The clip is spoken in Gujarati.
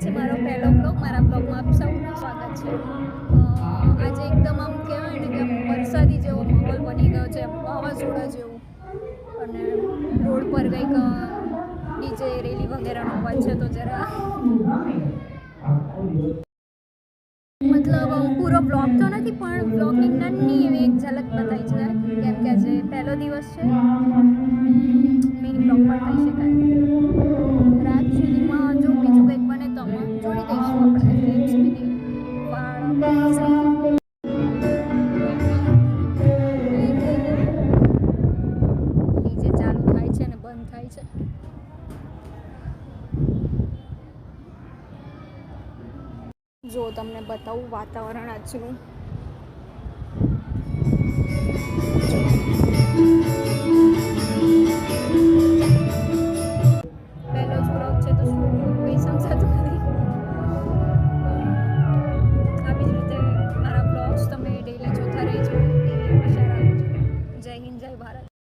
છે મારો પહેલો બ્લોગ. મારા બ્લોગમાં આપ સૌનું સ્વાગત છે. આજે એકદમ આમ કહેવાય ને કે વરસાદી જેવો માહોલ બની ગયો છે, વાવાઝોડા જેવું. અને રોડ પર કંઈક ડીજે રેલી વગેરેનો અવાજ છે, તો જરા મતલબ પૂરો બ્લોગ તો નથી, પણ બ્લોગની નાની એવી એક ઝલક બતાવી છે, કેમ કે આજે પહેલો દિવસ છે. મિની બ્લોગ પણ કહી શકાય. રાત સુધીમાં જો બીજું કંઈક બને તો આમાં જોડી દઈશું આપણે ક્લિપ્સ બધી. ડીજે ચાલુ થાય છે ને બંધ થાય છે. જો તમને બતાવું વાતાવરણ આજનું,